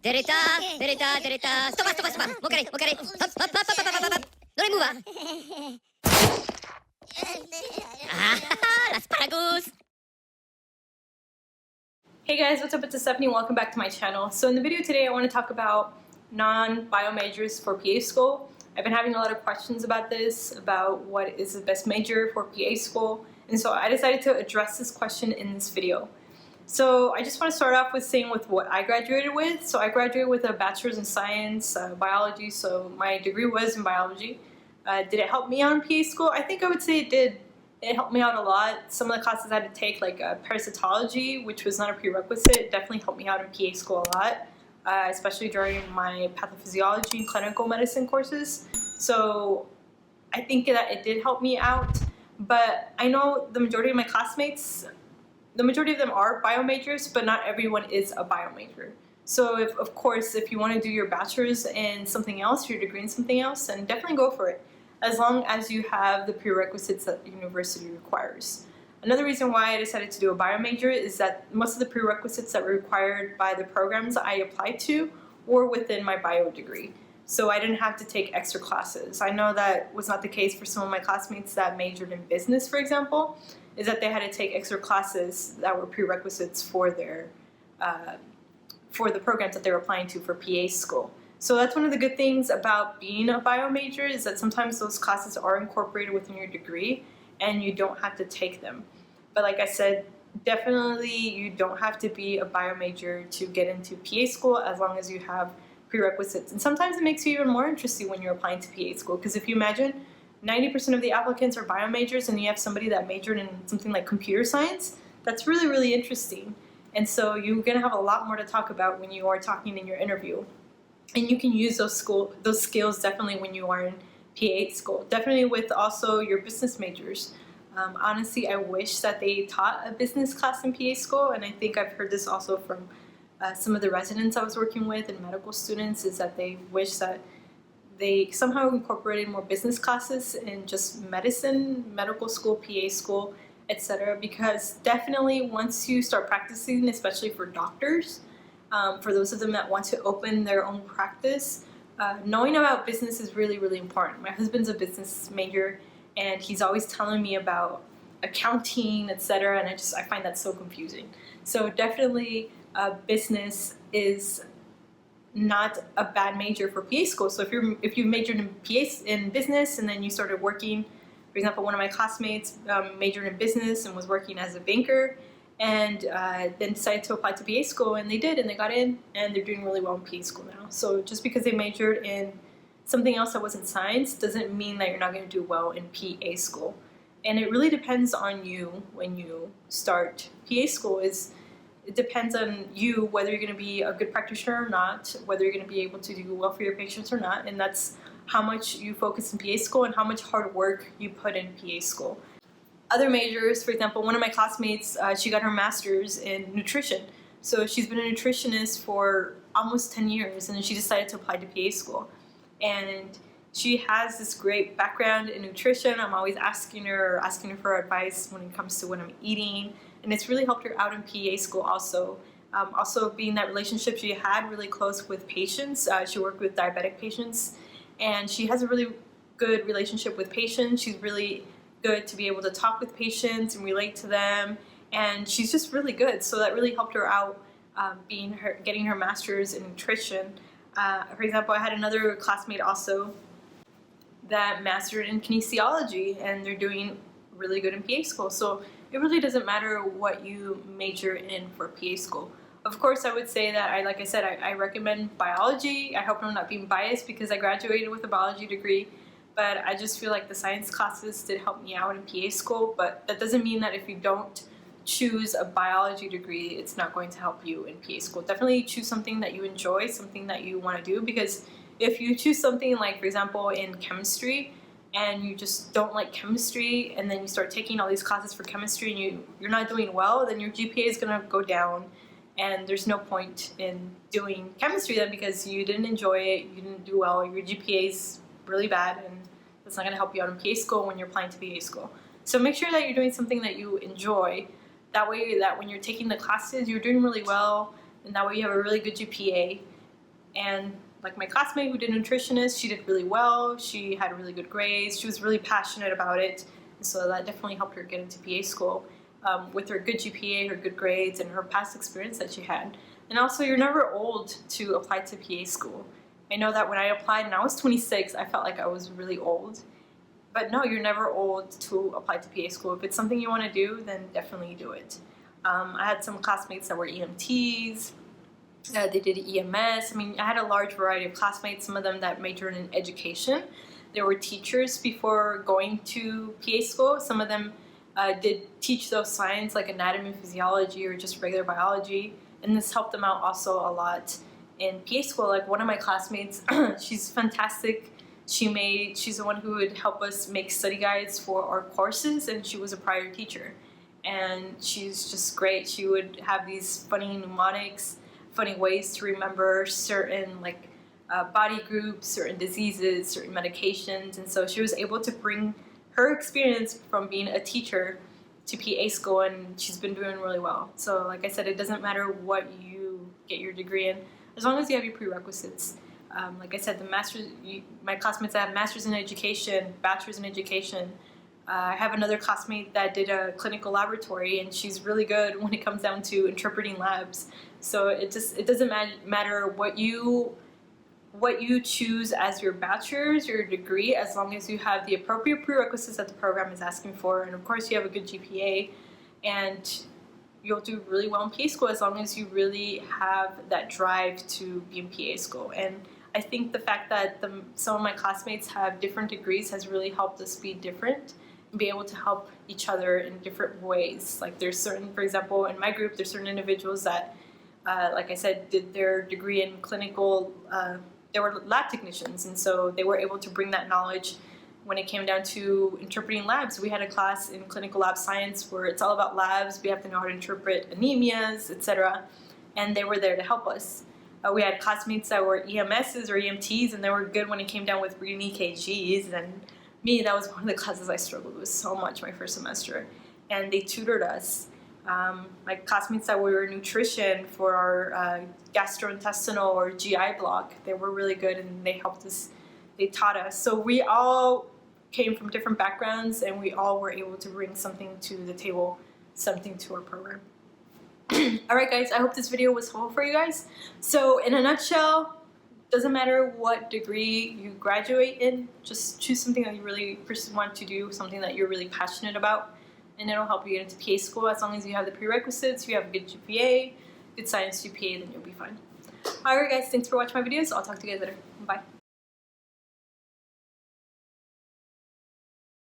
Derita, derita, derita. Stop, stop, stop. Okay, okay. Hop, hop, hop, hop, hop, hop, hop. No le mueva. Asparagus. Hey guys, what's up? It's Stephanie. Welcome back to my channel. So in the video today, I want to talk about non-bio majors for PA school. I've been having a lot of questions about this, about what is the best major for PA school, and so I decided to address this question in this video. So I just want to start off with saying with what I graduated with. So I graduated with a bachelor's in science, biology, so my degree was in biology. Did it help me out in PA school? I think I would say it did. It helped me out a lot. Some of the classes I had to take, like parasitology, which was not a prerequisite, definitely helped me out in PA school a lot, especially during my pathophysiology and clinical medicine courses. So I think that it did help me out, but I know the majority of my classmates, the majority of them are bio majors, but not everyone is a bio major. So of course, if you want to do your bachelor's in something else, your degree in something else, then definitely go for it, as long as you have the prerequisites that the university requires. Another reason why I decided to do a bio major is that most of the prerequisites that were required by the programs I applied to were within my bio degree. So I didn't have to take extra classes. I know that was not the case for some of my classmates that majored in business, for example, is that they had to take extra classes that were prerequisites for their for the programs that they were applying to for PA school. So that's one of the good things about being a bio major, is that sometimes those classes are incorporated within your degree and you don't have to take them. But like I said, definitely you don't have to be a bio major to get into PA school, as long as you have prerequisites. And sometimes it makes you even more interesting when you're applying to PA school, because if you imagine 90% of the applicants are bio majors and you have somebody that majored in something like computer science, that's really, really interesting. And so you're going to have a lot more to talk about when you are talking in your interview. And you can use those skills definitely when you are in PA school. Definitely with also your business majors. Honestly, I wish that they taught a business class in PA school, and I think I've heard this also from some of the residents I was working with and medical students, is that they wish that they somehow incorporated more business classes in just medicine, medical school, PA school, etc. Because definitely once you start practicing, especially for doctors, for those of them that want to open their own practice, knowing about business is really, really important. My husband's a business major, and he's always telling me about accounting, etc., and I find that so confusing. So definitely business is not a bad major for PA school. So if you majored in business and then you started working, for example, one of my classmates majored in business and was working as a banker, and then decided to apply to PA school, and they did, and they got in, and they're doing really well in PA school now. So just because they majored in something else that wasn't science doesn't mean that you're not going to do well in PA school. And it really depends on you when you start PA school. It depends on you whether you're going to be a good practitioner or not, whether you're going to be able to do well for your patients or not, and that's how much you focus in PA school and how much hard work you put in PA school. Other majors, for example, one of my classmates, she got her master's in nutrition. So she's been a nutritionist for almost 10 years, and then she decided to apply to PA school. And she has this great background in nutrition. I'm always asking her for advice when it comes to what I'm eating, and it's really helped her out in PA school also. Also being that relationship she had really close with patients. She worked with diabetic patients, and she has a really good relationship with patients. She's really good to be able to talk with patients and relate to them, and she's just really good. So that really helped her out getting her master's in nutrition. For example, I had another classmate also that mastered in kinesiology, and they're doing really good in PA school. So it really doesn't matter what you major in for PA school. Of course, I would say that I recommend biology. I hope I'm not being biased because I graduated with a biology degree, but I just feel like the science classes did help me out in PA school. But that doesn't mean that if you don't choose a biology degree, it's not going to help you in PA school. Definitely choose something that you enjoy, something that you want to do, because if you choose something like, for example, in chemistry, and you just don't like chemistry, and then you start taking all these classes for chemistry and you're not doing well, then your GPA is going to go down, and there's no point in doing chemistry then, because you didn't enjoy it, you didn't do well, your GPA is really bad, and that's not going to help you out in PA school when you're applying to PA school. So make sure that you're doing something that you enjoy. That way that when you're taking the classes, you're doing really well, and that way you have a really good GPA. And like my classmate who did nutritionist, she did really well. She had really good grades. She was really passionate about it. And so that definitely helped her get into PA school with her good GPA, her good grades, and her past experience that she had. And also, you're never old to apply to PA school. I know that when I applied and I was 26, I felt like I was really old. But no, you're never old to apply to PA school. If it's something you want to do, then definitely do it. I had some classmates that were EMTs. They did EMS. I mean, I had a large variety of classmates, some of them that majored in education. They were teachers before going to PA school. Some of them did teach those science like anatomy, physiology, or just regular biology. And this helped them out also a lot in PA school. Like one of my classmates, she's fantastic. She's the one who would help us make study guides for our courses, and she was a prior teacher. And she's just great. She would have these funny mnemonics, funny ways to remember certain like body groups, certain diseases, certain medications. And so she was able to bring her experience from being a teacher to PA school, and she's been doing really well. So like I said, it doesn't matter what you get your degree in, as long as you have your prerequisites. Like I said, my classmates that have masters in education, bachelors in education. I have another classmate that did a clinical laboratory, and she's really good when it comes down to interpreting labs. So it doesn't matter what you choose as your bachelor's, your degree, as long as you have the appropriate prerequisites that the program is asking for, and of course you have a good GPA, and you'll do really well in PA school as long as you really have that drive to be in PA school. And I think the fact that some of my classmates have different degrees has really helped us be different and be able to help each other in different ways. Like there's certain, for example, in my group, there's certain individuals that, like I said, did their degree in clinical, they were lab technicians, and so they were able to bring that knowledge when it came down to interpreting labs. We had a class in clinical lab science where it's all about labs. We have to know how to interpret anemias, etc. And they were there to help us. We had classmates that were EMSs or EMTs, and they were good when it came down with reading EKGs. And me, that was one of the classes I struggled with so much my first semester. And they tutored us. My classmates that were nutrition for our gastrointestinal or GI block, they were really good, and they helped us. They taught us. So we all came from different backgrounds, and we all were able to bring something to the table, something to our program. Alright guys, I hope this video was helpful for you guys. So in a nutshell, doesn't matter what degree you graduate in, just choose something that you really want to do, something that you're really passionate about, and it'll help you get into PA school. As long as you have the prerequisites, you have a good GPA, good science GPA, then you'll be fine. Alright guys, thanks for watching my videos. I'll talk to you guys later. Bye.